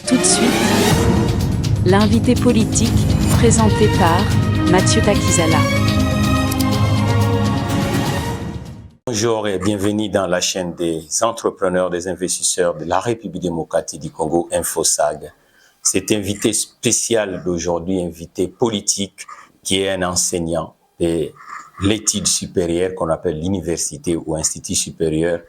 Tout de suite, l'invité politique, présenté par Mathieu Takizala. Bonjour et bienvenue dans la chaîne des entrepreneurs, des investisseurs de la République démocratique du Congo, InfoSag. Cet invité spécial d'aujourd'hui, invité politique, qui est un enseignant de l'étude supérieure qu'on appelle l'université ou institut supérieur.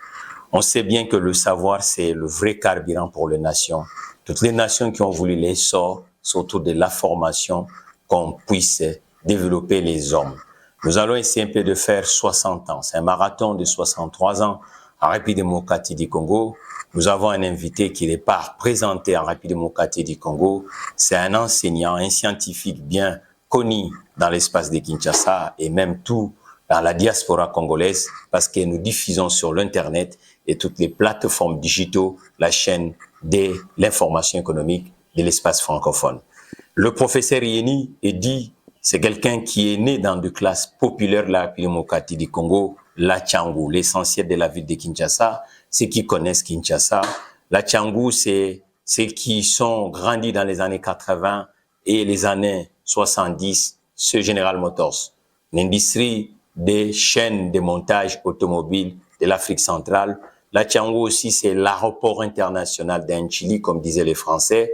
On sait bien que le savoir, c'est le vrai carburant pour les nations. Toutes les nations qui ont voulu l'essor, c'est autour de la formation qu'on puisse développer les hommes. Nous allons essayer un peu de faire 60 ans. C'est un marathon de 63 ans en République démocratique du Congo. Nous avons un invité qui n'est pas présenté en République démocratique du Congo. C'est un enseignant, un scientifique bien connu dans l'espace de Kinshasa et même tout dans la diaspora congolaise parce que nous diffusons sur l'Internet et toutes les plateformes digitales la chaîne de l'information économique de l'espace francophone. Le professeur Yeni Edi, c'est quelqu'un qui est né dans des classes populaires de la République démocratique du Congo, la Tchangou, l'essentiel de la ville de Kinshasa. Ceux qui connaissent Kinshasa, la Tchangou, c'est ceux qui sont grandis dans les années 80 et les années 70, ce General Motors, l'industrie des chaînes de montage automobile de l'Afrique centrale. La Tchangou aussi, c'est l'aéroport international d'Anchili, comme disaient les Français.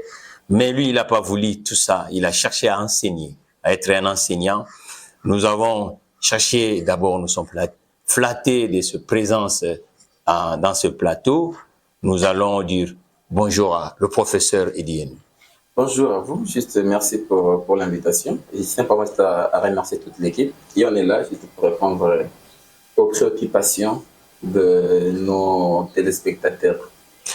Mais lui, il n'a pas voulu tout ça. Il a cherché à enseigner, à être un enseignant. Nous avons cherché, d'abord, nous sommes flattés de sa présence dans ce plateau. Nous allons dire bonjour à le professeur Edienne. Bonjour à vous, juste merci pour l'invitation. Et je tiens à remercier toute l'équipe. Et on est là juste pour répondre aux préoccupations de nos téléspectateurs.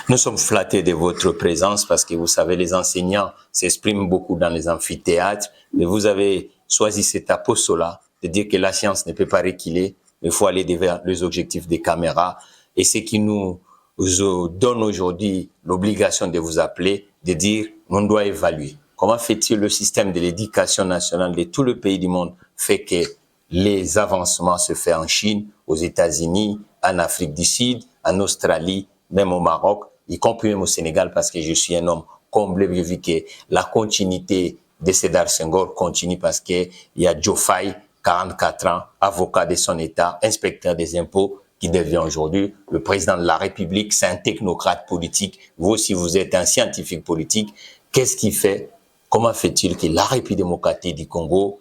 Nous sommes flattés de votre présence parce que vous savez, les enseignants s'expriment beaucoup dans les amphithéâtres. Mais vous avez choisi cet apostolat de dire que la science ne peut pas reculer, mais il faut aller vers les objectifs des caméras. Et ce qui nous donne aujourd'hui l'obligation de vous appeler, de dire on doit évaluer. Comment fait-il le système de l'éducation nationale de tout le pays du monde fait que les avancements se font en Chine, aux États-Unis, en Afrique du Sud, en Australie, même au Maroc, y compris même au Sénégal, parce que je suis un homme comblé, j'ai vu que la continuité de Sédar Senghor continue parce qu'il y a Joe Faye, 44 ans, avocat de son État, inspecteur des impôts, qui devient aujourd'hui le président de la République. C'est un technocrate politique. Vous aussi, vous êtes un scientifique politique. Qu'est-ce qui fait? Comment fait-il que la République démocratique du Congo,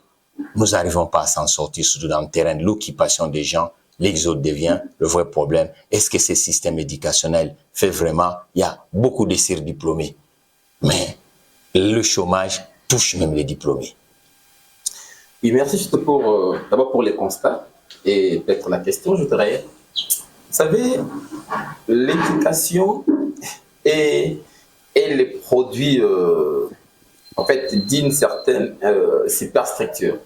nous n'arrivons pas à s'en sortir, surtout dans le terrain de l'occupation des gens? L'exode devient le vrai problème. Est-ce que ce système éducationnel fait vraiment? Il y a beaucoup de surdiplômés, mais le chômage touche même les diplômés. Oui, merci juste d'abord pour les constats et peut-être la question, je voudrais. Vous savez, l'éducation est le produit en fait d'une certaine superstructure.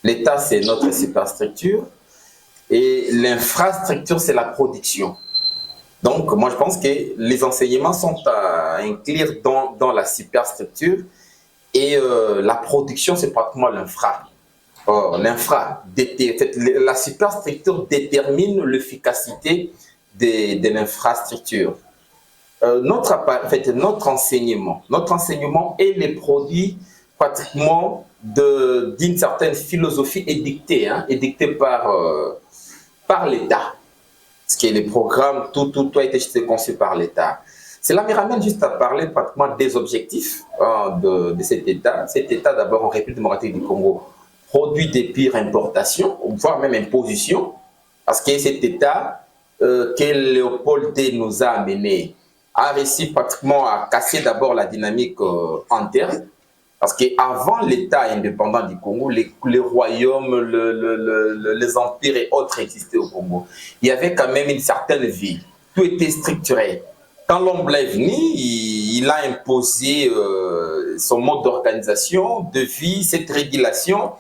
L'État, c'est notre superstructure. Et l'infrastructure, c'est la production. Donc, moi, je pense que les enseignements sont à inclure dans la superstructure et la production, c'est pratiquement l'infra. La superstructure détermine l'efficacité de l'infrastructure. Notre enseignement est le produit pratiquement d'une certaine philosophie édictée par l'État. Parce que les programmes, tout a été conçu par l'État. Cela me ramène juste à parler pratiquement des objectifs de cet État. Cet État, d'abord en République démocratique du Congo, produit des pires importations, voire même impositions, parce que cet État que Léopold D nous a amené a réussi pratiquement à casser d'abord la dynamique interne. Parce qu'avant l'État indépendant du Congo, les royaumes, les empires et autres existaient au Congo. Il y avait quand même une certaine vie. Tout était structuré. Quand l'homme est venu, il a imposé son mode d'organisation, de vie, cette régulation.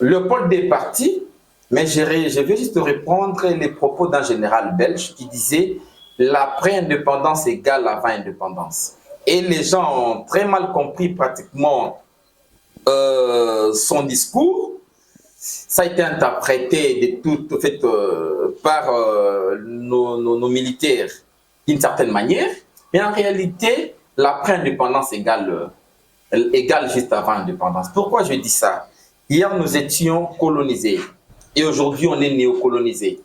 Léopold est parti, mais je vais juste reprendre les propos d'un général belge qui disait « l'après-indépendance égale l'avant-indépendance ». Et les gens ont très mal compris pratiquement son discours. Ça a été interprété par nos militaires d'une certaine manière. Mais en réalité, l'après-indépendance égale juste avant l'indépendance. Pourquoi je dis ça? Hier, nous étions colonisés et aujourd'hui, on est néocolonisés.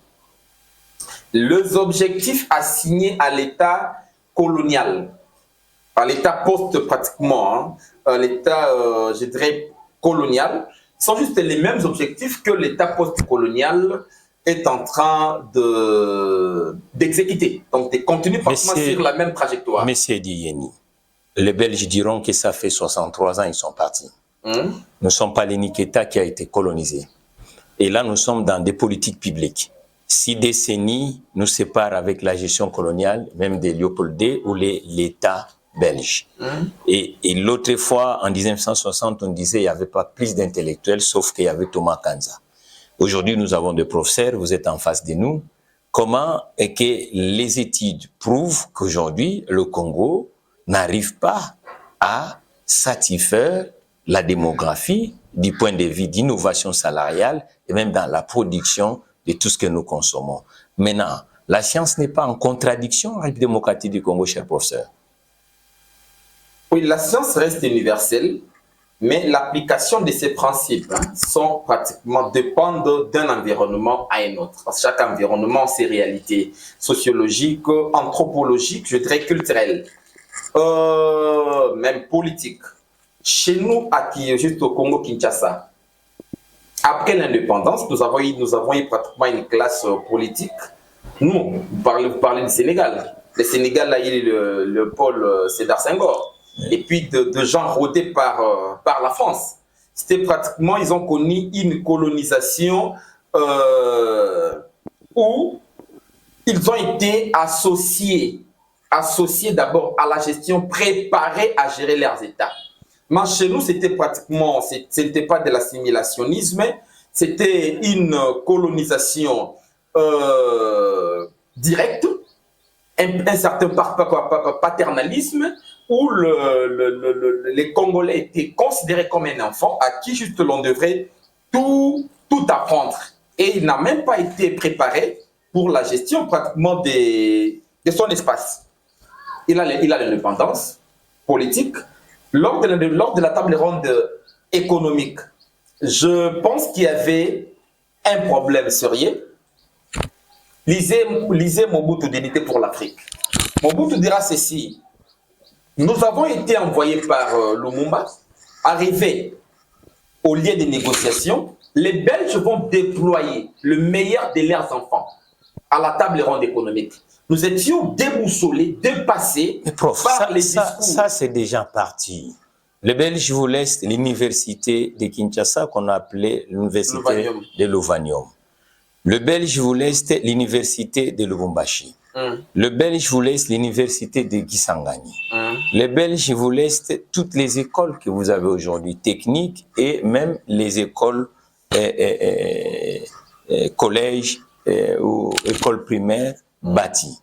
Les objectifs assignés à l'État colonial, à l'État pratiquement, l'État, je dirais, colonial, sont juste les mêmes objectifs que l'État post-colonial est en train d'exécuter. Donc, de continuer pratiquement sur la même trajectoire. Monsieur Diyeni, les Belges diront que ça fait 63 ans ils sont partis. Nous ne sommes pas l'unique État qui a été colonisé. Et là, nous sommes dans des politiques publiques. 6 décennies nous séparent avec la gestion coloniale, même de Léopold II ou l'État belge. Et l'autre fois, en 1960, on disait qu'il n'y avait pas plus d'intellectuels, sauf qu'il y avait Thomas Kanza. Aujourd'hui, nous avons des professeurs, vous êtes en face de nous. Comment est que les études prouvent qu'aujourd'hui, le Congo n'arrive pas à satisfaire la démographie du point de vue d'innovation salariale et même dans la production de tout ce que nous consommons. Maintenant, la science n'est pas en contradiction avec la démocratie du Congo, cher professeur. Oui, la science reste universelle, mais l'application de ces principes dépendent d'un environnement à un autre. Parce que chaque environnement a ses réalités sociologiques, anthropologiques, je dirais culturelles, même politiques. Chez nous, juste au Congo-Kinshasa, après l'indépendance, nous avons eu pratiquement une classe politique. Nous, vous parlez du Sénégal. Le Sénégal a eu le pôle Sédar Senghor. Et puis de gens rodés par la France. C'était pratiquement, ils ont connu une colonisation où ils ont été associés d'abord à la gestion, préparés à gérer leurs États. Mais chez nous, c'était pratiquement, ce n'était pas de l'assimilationnisme, c'était une colonisation directe, un certain paternalisme, où les Congolais étaient considérés comme un enfant à qui juste l'on devrait tout apprendre. Et il n'a même pas été préparé pour la gestion pratiquement de son espace. Il a l'indépendance politique. Lors de la table ronde économique, je pense qu'il y avait un problème sérieux. Lisez Mobutu d'unité pour l'Afrique. Mobutu dira ceci: nous avons été envoyés par Lumumba, arrivés au lieu des négociations. Les Belges vont déployer le meilleur de leurs enfants à la table ronde économique. Nous étions déboussolés, dépassés par les discours. Ça, c'est déjà parti. Les Belges vous laissent l'université de Kinshasa qu'on appelait l'université de Lovanium. Le Belge vous laisse l'université de Lubumbashi. Le Belge vous laisse l'université de Kisangani. Les Belges vous laissent toutes les écoles que vous avez aujourd'hui, techniques et même les écoles, collèges ou écoles primaires bâties.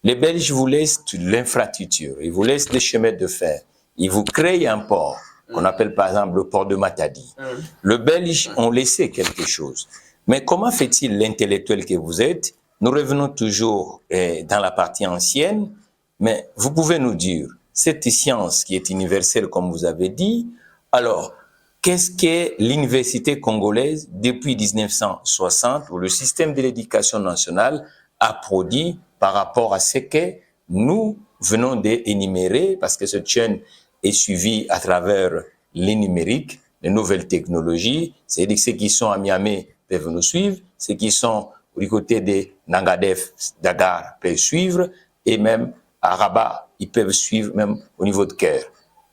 Les Belges vous laissent l'infrastructure, ils vous laissent des chemins de fer, ils vous créent un port qu'on appelle par exemple le port de Matadi. Le Belge ont laissé quelque chose. Mais comment fait-il l'intellectuel que vous êtes? Nous revenons toujours dans la partie ancienne, mais vous pouvez nous dire, cette science qui est universelle comme vous avez dit, alors qu'est-ce que l'université congolaise depuis 1960 où le système de l'éducation nationale a produit par rapport à ce que nous venons d'énumérer, parce que cette chaîne est suivie à travers les numériques, les nouvelles technologies, c'est-à-dire ceux qui sont à Miami peuvent nous suivre, ceux qui sont du côté de Nangadef, Dakar peuvent suivre, et même à Rabat, ils peuvent suivre même au niveau de Caire.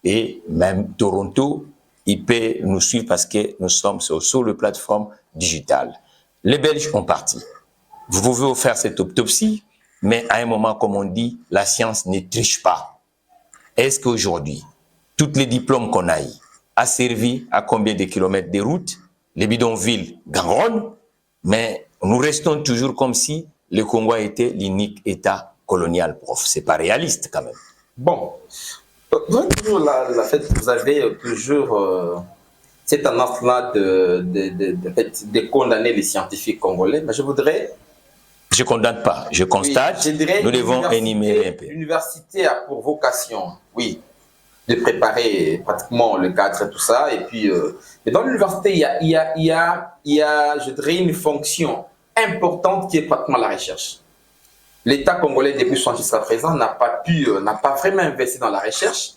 Et même Toronto, ils peuvent nous suivre parce que nous sommes sur la plateforme digitale. Les Belges ont parti. Vous pouvez faire cette autopsie, mais à un moment, comme on dit, la science ne triche pas. Est-ce qu'aujourd'hui, tous les diplômes qu'on a eu a servi à combien de kilomètres de route? Les bidonvilles gangronnent, mais nous restons toujours comme si le Congo était l'unique État colonial, prof. C'est pas réaliste quand même. Bon, vous avez toujours cette tendance-là de condamner les scientifiques congolais, mais je voudrais Je ne condamne pas, je constate. Oui, je dirais nous devons énumérer un peu. L'université a pour vocation, oui, de préparer pratiquement le cadre et tout ça. Et puis, mais dans l'université, il y a, je dirais, une fonction importante qui est pratiquement la recherche. L'État congolais, depuis son jusqu'à présent, n'a pas vraiment investi dans la recherche.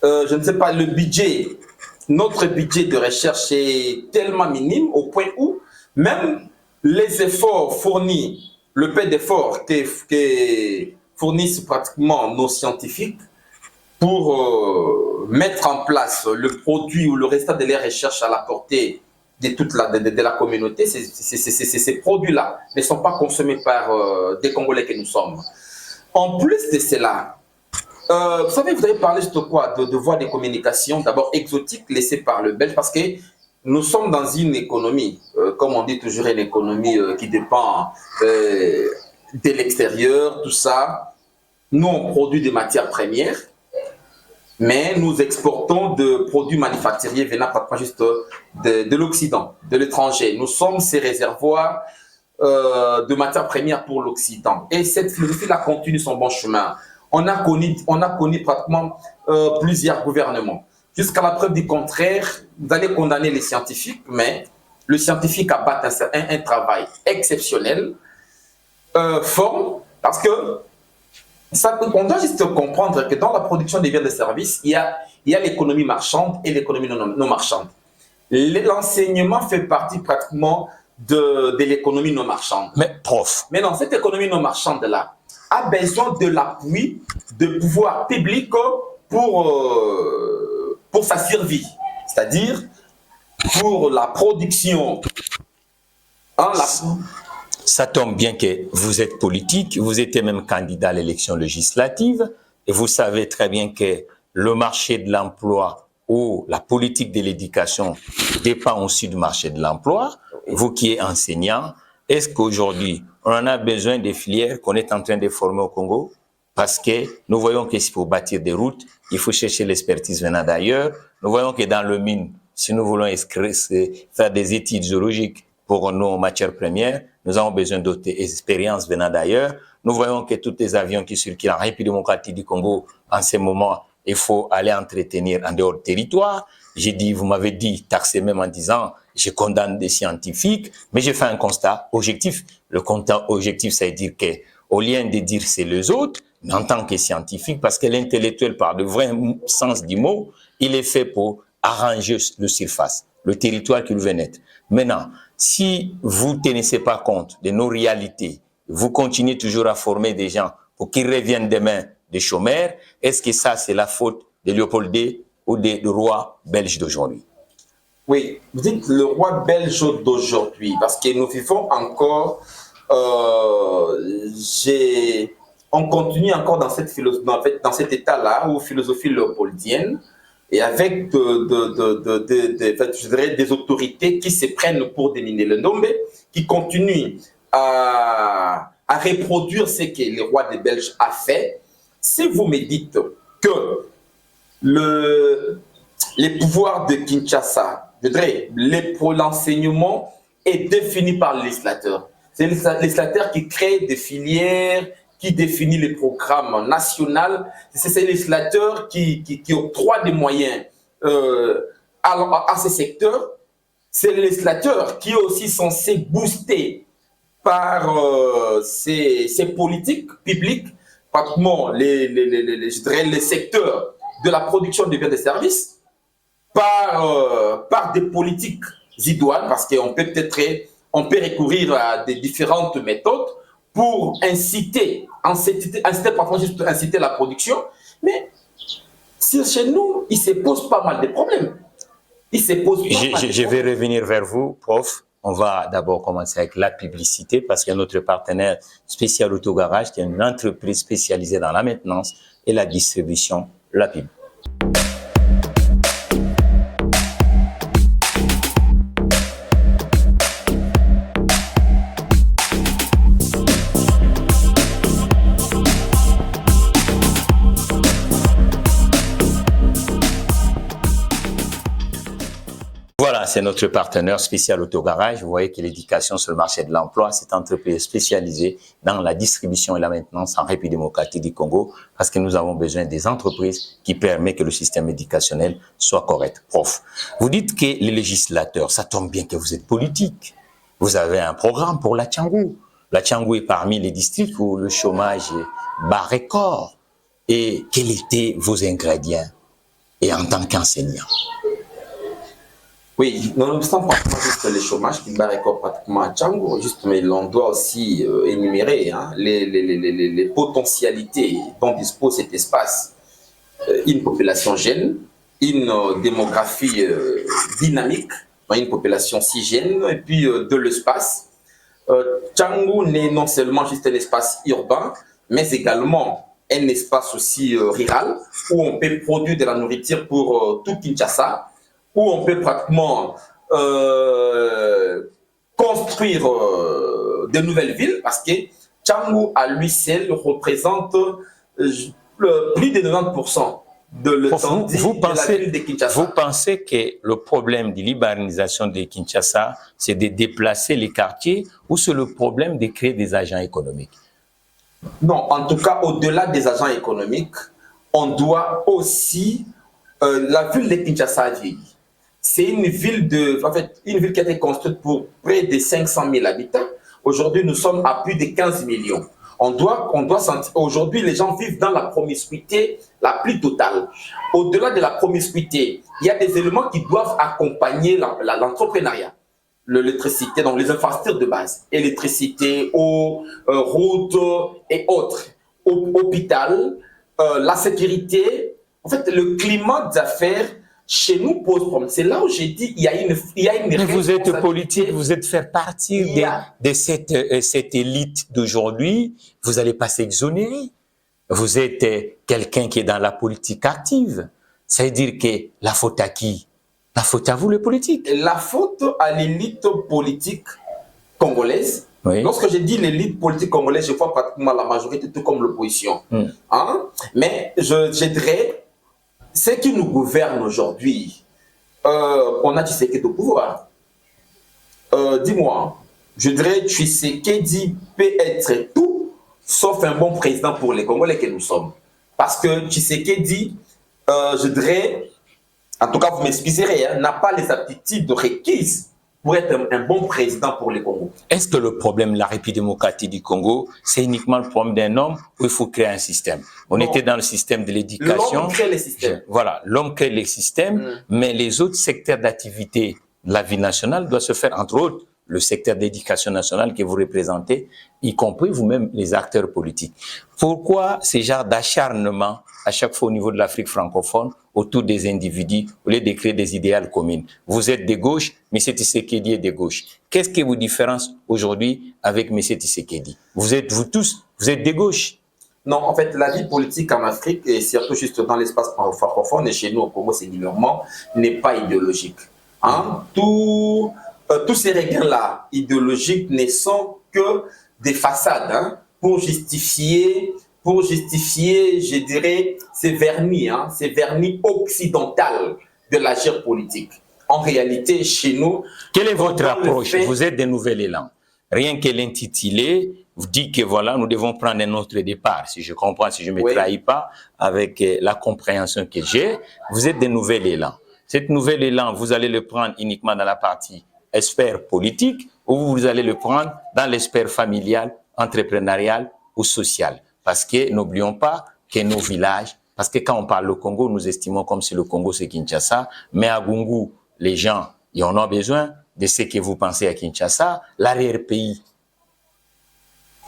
Je ne sais pas, notre budget de recherche est tellement minime au point où même les efforts fournis, le peu d'efforts que fournissent pratiquement nos scientifiques pour mettre en place le produit ou le résultat de leurs recherches à la portée de la communauté, ces produits-là ne sont pas consommés par des Congolais que nous sommes. En plus de cela, vous savez, vous avez parlé de quoi? De voies de communication, d'abord exotiques, laissées par le Belge, parce que nous sommes dans une économie, comme on dit toujours, une économie qui dépend de l'extérieur, tout ça. Nous, on produit des matières premières, mais nous exportons de produits manufacturiers venant pratiquement juste de l'Occident, de l'étranger. Nous sommes ces réservoirs de matières premières pour l'Occident. Et cette philosophie-là continue son bon chemin. On a connu pratiquement plusieurs gouvernements. Jusqu'à la preuve du contraire, vous allez condamner les scientifiques, mais le scientifique abat un travail exceptionnel, fort, parce que on doit juste comprendre que dans la production des biens et des services, il y a l'économie marchande et l'économie non marchande. L'enseignement fait partie pratiquement de l'économie non marchande. Mais prof. Mais non, cette économie non marchande-là a besoin de l'appui de pouvoirs publics pour sa survie. C'est-à-dire pour la production. Ça tombe bien que vous êtes politique, vous étiez même candidat à l'élection législative, et vous savez très bien que le marché de l'emploi ou la politique de l'éducation dépend aussi du marché de l'emploi. Vous qui êtes enseignant, est-ce qu'aujourd'hui, on en a besoin des filières qu'on est en train de former au Congo? Parce que nous voyons que s'il faut bâtir des routes, il faut chercher l'expertise venant d'ailleurs. Nous voyons que dans le mine, si nous voulons faire des études géologiques pour nos matières premières, nous avons besoin d'autres expériences venant d'ailleurs. Nous voyons que tous les avions qui circulent en République démocratique du Congo, en ce moment, il faut aller entretenir en dehors du territoire. J'ai dit, vous m'avez dit, taxé même en disant, je condamne des scientifiques, mais j'ai fait un constat objectif. Le constat objectif, ça veut dire que, au lieu de dire c'est les autres, mais en tant que scientifique, parce que l'intellectuel, par le vrai sens du mot, il est fait pour arranger le surface, le territoire qu'il veut naître. Maintenant, si vous ne tenez pas compte de nos réalités, vous continuez toujours à former des gens pour qu'ils reviennent demain des chômeurs, est-ce que ça, c'est la faute de Léopold II ou du roi belge d'aujourd'hui? Oui, vous dites le roi belge d'aujourd'hui, parce que nous vivons encore, on continue encore dans cette philosophie, dans cet état-là, où philosophie léopoldienne, et avec je dirais des autorités qui se prennent pour déminer le Ndombe, qui continuent à reproduire ce que le roi des Belges a fait. Si vous me dites que les pouvoirs de Kinshasa, je dirais, l'enseignement est défini par le législateur. C'est le législateur qui crée des filières, qui définit les programmes nationaux. C'est ce législateur qui octroie des moyens à ces secteurs. C'est le législateur qui est aussi censé booster par ces politiques publiques, pratiquement je dirais les secteurs de la production de biens et de services, par des politiques idoines, parce qu'on peut recourir à des différentes méthodes pour inciter la production, mais chez nous, il se pose pas mal de problèmes. Je vais revenir vers vous, prof. On va d'abord commencer avec la publicité parce qu'il y a notre partenaire spécial Autogarage qui est une entreprise spécialisée dans la maintenance et la distribution, la pub. Voilà, c'est notre partenaire spécial Autogarage. Vous voyez que l'éducation sur le marché de l'emploi, c'est une entreprise spécialisée dans la distribution et la maintenance en République démocratique du Congo, parce que nous avons besoin des entreprises qui permettent que le système éducationnel soit correct. Prof, vous dites que les législateurs, ça tombe bien que vous êtes politique. Vous avez un programme pour la Tchangou. La Tchangou est parmi les districts où le chômage bat record. Et quels étaient vos ingrédients et en tant qu'enseignant? Oui, nonobstant pratiquement juste le chômage qui bat record pratiquement à Tchangou, juste, mais on doit aussi énumérer les potentialités dont dispose cet espace. Une population jeune, une démographie dynamique, une population si jeune, et puis de l'espace. Tchangou n'est non seulement juste un espace urbain, mais également un espace aussi rural où on peut produire de la nourriture pour tout Kinshasa, où on peut pratiquement construire de nouvelles villes, parce que Tchangou à lui seul représente plus de 90% de l'étendue de la ville de Kinshasa. Vous pensez que le problème de l'urbanisation de Kinshasa, c'est de déplacer les quartiers, ou c'est le problème de créer des agents économiques? Non, en tout cas, au-delà des agents économiques, on doit aussi... la ville de Kinshasa a vieilli. C'est une ville une ville qui a été construite pour près de 500 000 habitants. Aujourd'hui, nous sommes à plus de 15 millions. On doit sentir. Aujourd'hui, les gens vivent dans la promiscuité la plus totale. Au-delà de la promiscuité, il y a des éléments qui doivent accompagner l'entrepreneuriat. L'électricité, donc les infrastructures de base, électricité, eau, routes et autres, hôpital, la sécurité. En fait, le climat d'affaires chez nous pose problème. C'est là où j'ai dit il y a une Mais vous êtes politique, vous êtes faire partie de cette élite d'aujourd'hui, vous n'allez pas s'exonérer. Vous êtes quelqu'un qui est dans la politique active. Ça veut dire que la faute à qui? La faute à vous, les politiques. La faute à l'élite politique congolaise. Oui. Lorsque je dis l'élite politique congolaise, je vois pratiquement la majorité, tout comme l'opposition. Hein? Mais je dirais, ceux qui nous gouvernent aujourd'hui, on a Tshisekedi au pouvoir. Dis-moi, je dirais Tshisekedi peut être tout sauf un bon président pour les Congolais que nous sommes. Parce que Tshisekedi, je dirais, en tout cas vous m'excuserez, n'a pas les aptitudes requises pour être un bon président pour les Congos. Est-ce que le problème de la République démocratique du Congo, c'est uniquement le problème d'un homme ou il faut créer un système? On était dans le système de l'éducation. L'homme crée les systèmes. Voilà, l'homme crée les systèmes, mais les autres secteurs d'activité de la vie nationale doivent se faire, entre autres, le secteur d'éducation nationale que vous représentez, y compris vous-même les acteurs politiques. Pourquoi ce genre d'acharnement à chaque fois au niveau de l'Afrique francophone autour des individus au lieu de créer des idéales communes? Vous êtes de gauche, M. Tshisekedi est de gauche. Qu'est-ce qui vous différencie aujourd'hui avec M. Tshisekedi? Vous êtes de gauche? Non, en fait, la vie politique en Afrique, et surtout juste dans l'espace francophone, et chez nous au Congo singulièrement, n'est pas idéologique. Hein? Tous ces regains-là idéologiques ne sont que des façades, hein, pour justifier, je dirais, ces vernis occidental de la géopolitique. En réalité, chez nous... Quelle est votre approche? Vous êtes de Nouvel Élan. Rien que l'intitulé vous dit que voilà, nous devons prendre un autre départ. Si je comprends, si je ne me trahis pas, avec la compréhension que j'ai, vous êtes de Nouvel Élan. Cet Nouvel Élan, vous allez le prendre uniquement dans la partie sphère politique, ou vous allez le prendre dans la sphère familiale, entrepreneuriale ou sociale. Parce que n'oublions pas que nos villages, parce que quand on parle le Congo, nous estimons comme si le Congo c'est Kinshasa, mais à Gungu, les gens, ils en ont besoin de ce que vous pensez à Kinshasa, l'arrière-pays.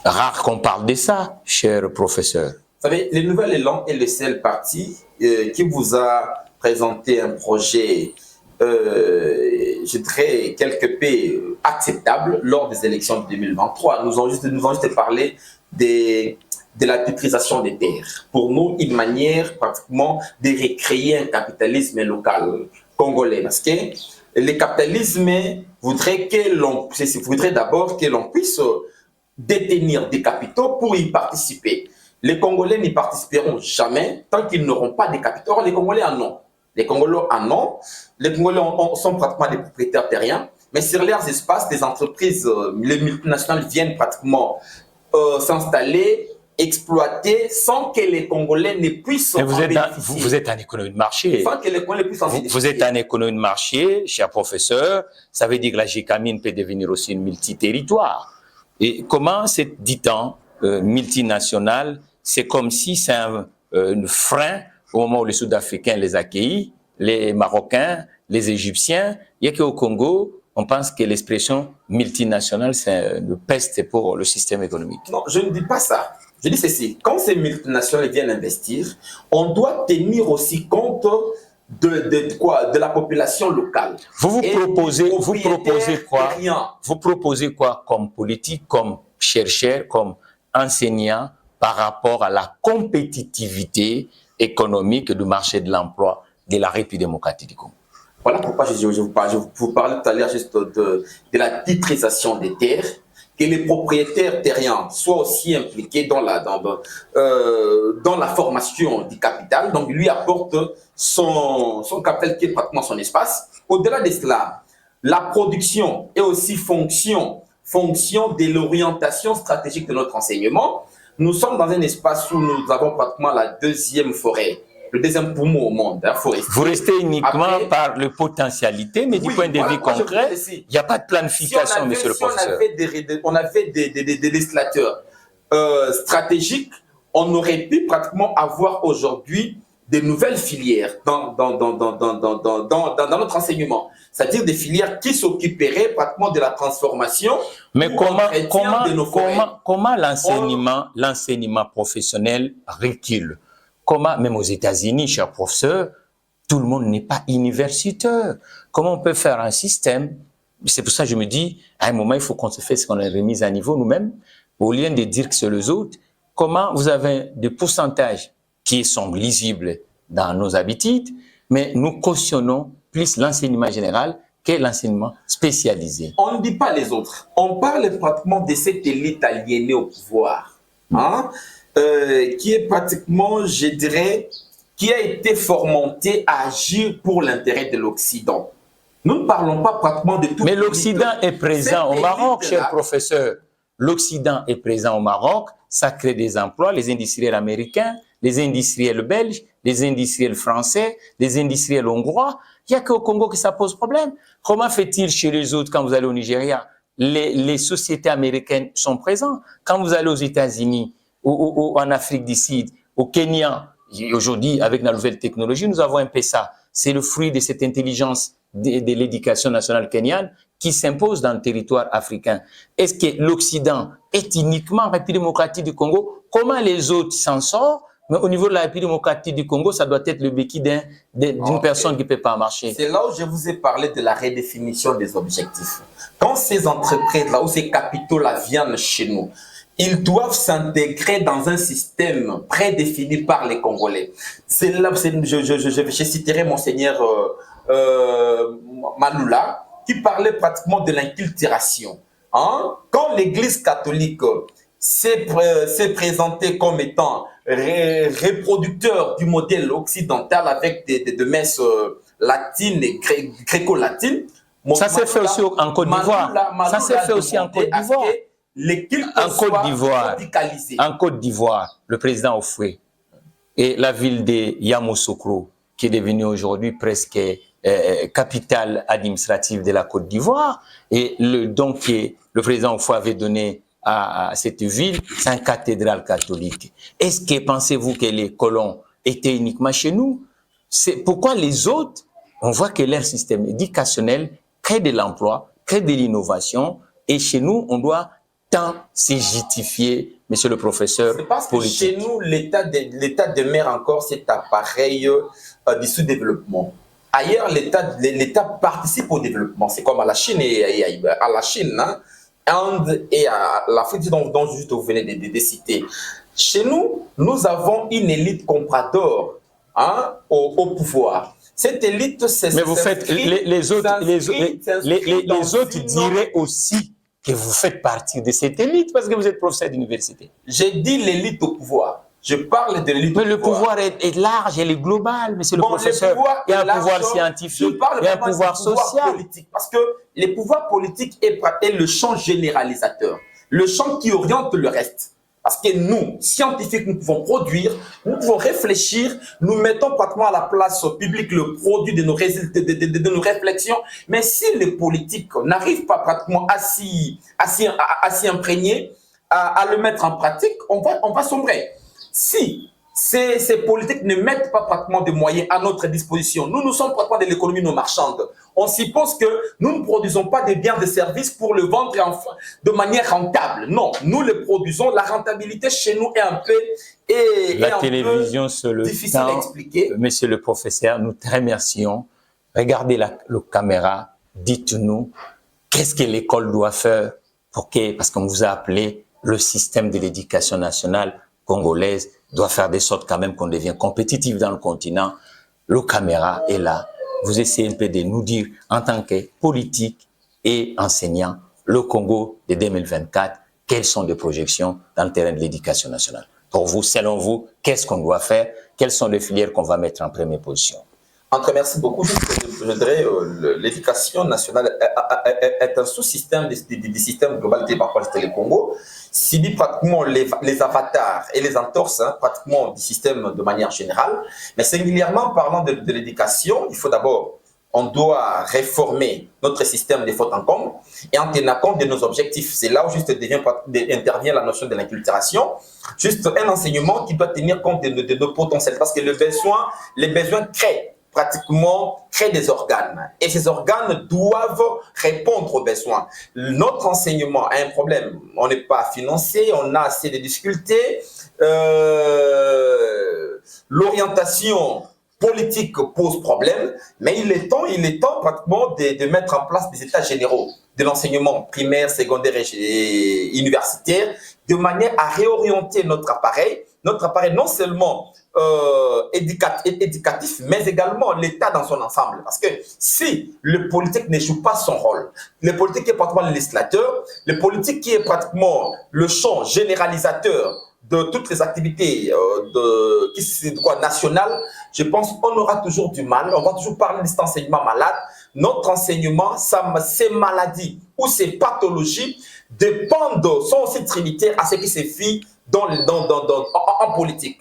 Rare qu'on parle de ça, cher professeur. Vous savez, le Nouvel Élan est le seul parti qui vous a présenté un projet je dirais, quelque peu acceptable lors des élections de 2023. Nous avons juste parlé de la titrisation des terres. Pour nous, une manière pratiquement de recréer un capitalisme local congolais. Parce que le capitalisme voudrait d'abord que l'on puisse détenir des capitaux pour y participer. Les Congolais n'y participeront jamais tant qu'ils n'auront pas de capitaux. Les Congolais en ont. Les Congolais en ont. Les Congolais sont pratiquement des propriétaires terriens. Mais sur leurs espaces, les entreprises, les multinationales viennent pratiquement s'installer, exploiter, sans que les Congolais ne puissent en bénéficier. Vous êtes en économie de marché. Sans que les Congolais puissent en bénéficier. Vous êtes en économie de marché, cher professeur. Ça veut dire que la GECAMINE peut devenir aussi une multiterritoire. Et comment cette dit-on multinationale, c'est comme si c'est un frein au moment où les Sud-Africains les accueillent, les Marocains, les Égyptiens. Il y a qu'au Congo, on pense que l'expression multinationale, c'est une peste pour le système économique. Non, je ne dis pas ça. Je dis ceci. Quand ces multinationales viennent investir, on doit tenir aussi compte de la population locale. Vous proposez quoi comme politique, comme chercheur, comme enseignant par rapport à la compétitivité économique du marché de l'emploi de la République démocratique du Congo? Voilà pourquoi je vous parlais tout à l'heure juste de la titrisation des terres, que les propriétaires terriens soient aussi impliqués dans la formation du capital, donc lui apporte son capital qui est pratiquement son espace. Au-delà de cela, la production est aussi fonction de l'orientation stratégique de notre enseignement. Nous sommes dans un espace où nous avons pratiquement la deuxième forêt, le deuxième poumon au monde, forestier. Vous restez uniquement par les potentialités, mais du point de vue concret, il n'y a pas de planification, monsieur le professeur. On avait des législateurs stratégiques, on aurait pu pratiquement avoir aujourd'hui des nouvelles filières dans notre enseignement. C'est-à-dire des filières qui s'occuperaient pratiquement de la transformation. Mais comment l'enseignement professionnel recule? Comment, même aux États-Unis, cher professeur, tout le monde n'est pas universitaire. Comment on peut faire un système? C'est pour ça que je me dis, à un moment, il faut qu'on se fasse ce qu'on a remis à niveau nous-mêmes, au lieu de dire que c'est les autres. Comment vous avez des pourcentages qui sont lisibles dans nos habitudes, mais nous cautionnons plus l'enseignement général que l'enseignement spécialisé? On ne dit pas les autres. On parle pratiquement de cette élite aliénée au pouvoir, qui est pratiquement, je dirais, qui a été fourmentée à agir pour l'intérêt de l'Occident. Nous ne parlons pas pratiquement de tout. Mais l'Occident est présent au Maroc, cher professeur. L'Occident est présent au Maroc, ça crée des emplois, les industriels américains, les industriels belges, les industriels français, les industriels hongrois. Il n'y a qu'au Congo que ça pose problème. Comment fait-il chez les autres quand vous allez au Nigeria? Les sociétés américaines sont présentes. Quand vous allez aux États-Unis, en Afrique du Sud, au Kenya, aujourd'hui, avec la nouvelle technologie, nous avons un PESA. C'est le fruit de cette intelligence de l'éducation nationale kenyane qui s'impose dans le territoire africain. Est-ce que l'Occident est uniquement République démocratique du Congo? Comment les autres s'en sortent? Mais au niveau de la République démocratique du Congo, ça doit être le béquille d'une personne qui ne peut pas marcher. C'est là où je vous ai parlé de la redéfinition des objectifs. Quand ces entreprises-là ou ces capitaux-là viennent chez nous, ils doivent s'intégrer dans un système prédéfini par les Congolais. C'est là, je citerai Monseigneur Manoula, qui parlait pratiquement de l'inculturation. Quand l'Église catholique s'est présentée comme étant reproducteur du modèle occidental avec des messes latines et gréco-latines, ça s'est fait aussi en Côte d'Ivoire. Ça s'est fait aussi en Côte d'Ivoire. En Côte d'Ivoire, le président Houphouët et la ville de Yamoussoukro, qui est devenue aujourd'hui presque capitale administrative de la Côte d'Ivoire, et donc le président Houphouët avait donné à cette ville, c'est une cathédrale catholique. Est-ce que pensez-vous que les colons étaient uniquement chez nous? C'est pourquoi les autres, on voit que leur système éducationnel crée de l'emploi, crée de l'innovation, et chez nous, on doit tant se justifier, monsieur le professeur. C'est parce que chez nous, l'État demeure encore cet appareil du sous-développement. Ailleurs, l'État participe au développement. C'est comme à la Chine Inde et à l'Afrique dont juste vous venez de citer. Chez nous, nous avons une élite comprador au pouvoir. Cette élite, mais vous faites les autres diraient aussi que vous faites partie de cette élite parce que vous êtes professeur d'université. J'ai dit l'élite au pouvoir. Je parle de l'élite. Mais le pouvoir est large, il est global, monsieur le professeur. Il y a un pouvoir scientifique, il y a un pouvoir social. Politique, parce que les pouvoirs politiques est le champ généralisateur, le champ qui oriente le reste. Parce que nous, scientifiques, nous pouvons produire, nous pouvons réfléchir, nous mettons pratiquement à la place publique le produit de nos résultats, de nos réflexions. Mais si les politiques n'arrivent pas pratiquement à s'y imprégner, à le mettre en pratique, on va sombrer. Si ces politiques ne mettent pas pratiquement de moyens à notre disposition, nous sommes pratiquement de l'économie non marchande. On suppose que nous ne produisons pas des biens et des services pour le vendre de manière rentable. Non, nous le produisons. La rentabilité chez nous est un peu la télévision sur le difficile à expliquer. Monsieur le professeur, nous te remercions. Regardez la caméra. Dites-nous qu'est-ce que l'école doit faire parce qu'on vous a appelé le système de l'éducation nationale congolaise doit faire des sortes quand même qu'on devient compétitif dans le continent. Le caméra est là. Vous essayez un peu de nous dire, en tant que politique et enseignant, le Congo de 2024, quelles sont les projections dans le terrain de l'éducation nationale? Pour vous, selon vous, qu'est-ce qu'on doit faire? Quelles sont les filières qu'on va mettre en première position? Merci beaucoup. Je dirais l'éducation nationale est un sous-système du système global qui est parfois le Congo. Si dit pratiquement les avatars et les entorses, pratiquement du système de manière générale. Mais singulièrement parlant de l'éducation, il faut d'abord, on doit réformer notre système des fautes en compte et en tenant compte de nos objectifs. C'est là où juste intervient la notion de l'inculturation. Juste un enseignement qui doit tenir compte de nos potentiels parce que les besoins créent des organes. Et ces organes doivent répondre aux besoins. Notre enseignement a un problème. On n'est pas financé, on a assez de difficultés. L'orientation politique pose problème, mais il est temps pratiquement de mettre en place des états généraux de l'enseignement primaire, secondaire et universitaire, de manière à réorienter notre appareil non seulement éducatif, mais également l'État dans son ensemble. Parce que si le politique ne joue pas son rôle, le politique qui est pratiquement le législateur, le politique qui est pratiquement le champ généralisateur de toutes les activités nationales, je pense qu'on aura toujours du mal, on va toujours parler de cet enseignement malade. Notre enseignement, ces maladies ou ces pathologies dépendent, sont aussi trinitaires à ce qui se fait en politique.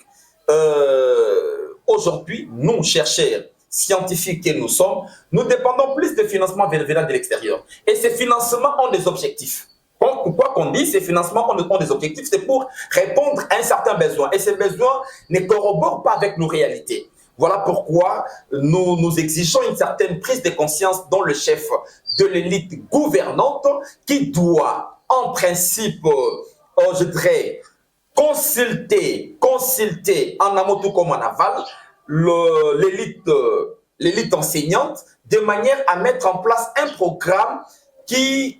Aujourd'hui, nous, chercheurs scientifiques que nous sommes, nous dépendons plus de financements venant de l'extérieur. Et ces financements ont des objectifs. Quoi qu'on dise, ces financements ont des objectifs, c'est pour répondre à un certain besoin. Et ces besoins ne corroborent pas avec nos réalités. Voilà pourquoi nous exigeons une certaine prise de conscience dans le chef de l'élite gouvernante qui doit, en principe, je dirais, consulter en amont tout comme en aval l'élite enseignante de manière à mettre en place un programme qui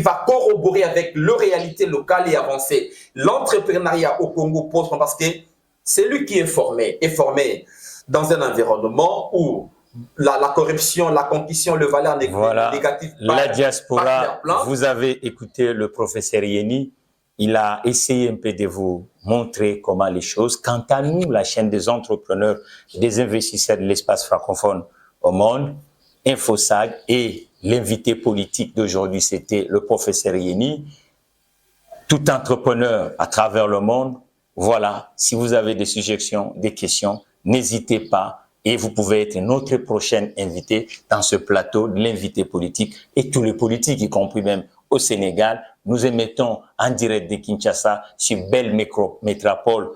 va corroborer avec leur réalité locale et avancer. L'entrepreneuriat au Congo pose parce que celui qui est formé dans un environnement où la corruption, la concussion, le valeur négative. La diaspora, vous avez écouté le professeur Yeni, il a essayé un peu de vous montrer comment les choses. Quant à nous, la chaîne des entrepreneurs, des investisseurs de l'espace francophone au monde, InfoSag, et l'invité politique d'aujourd'hui, c'était le professeur Yeni. Tout entrepreneur à travers le monde, voilà, si vous avez des suggestions, des questions, n'hésitez pas et vous pouvez être notre prochain invité dans ce plateau de l'invité politique et tous les politiques, y compris même au Sénégal. Nous émettons en direct de Kinshasa sur belle métropole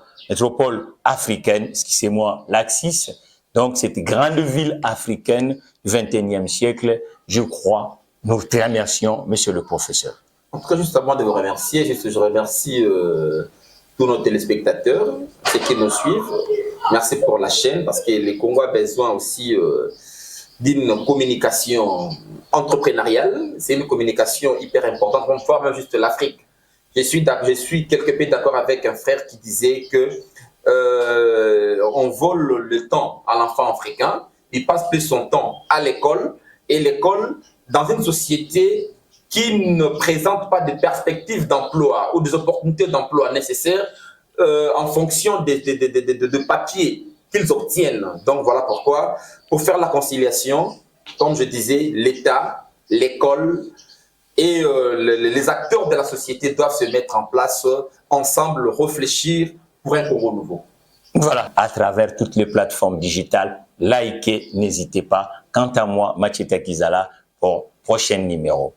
africaine, excusez-moi, l'Axis. Donc, cette grande ville africaine du XXIe siècle, je crois, nous te remercions, monsieur le professeur. En tout cas, juste avant de vous remercier, je remercie tous nos téléspectateurs, ceux qui nous suivent. Merci pour la chaîne, parce que le Congo a besoin aussi d'une communication entrepreneuriale. C'est une communication hyper importante, on voit même juste l'Afrique. Je suis quelque peu d'accord avec un frère qui disait que on vole le temps à l'enfant africain, il passe plus son temps à l'école, et l'école, dans une société qui ne présente pas de perspectives d'emploi ou des opportunités d'emploi nécessaires, en fonction de papiers qu'ils obtiennent. Donc voilà pourquoi, pour faire la conciliation, comme je disais, l'État, l'école et les acteurs de la société doivent se mettre en place ensemble, réfléchir pour un Congo nouveau. Voilà, à travers toutes les plateformes digitales, likez, n'hésitez pas. Quant à moi, Mathieu Takizala, pour prochain numéro.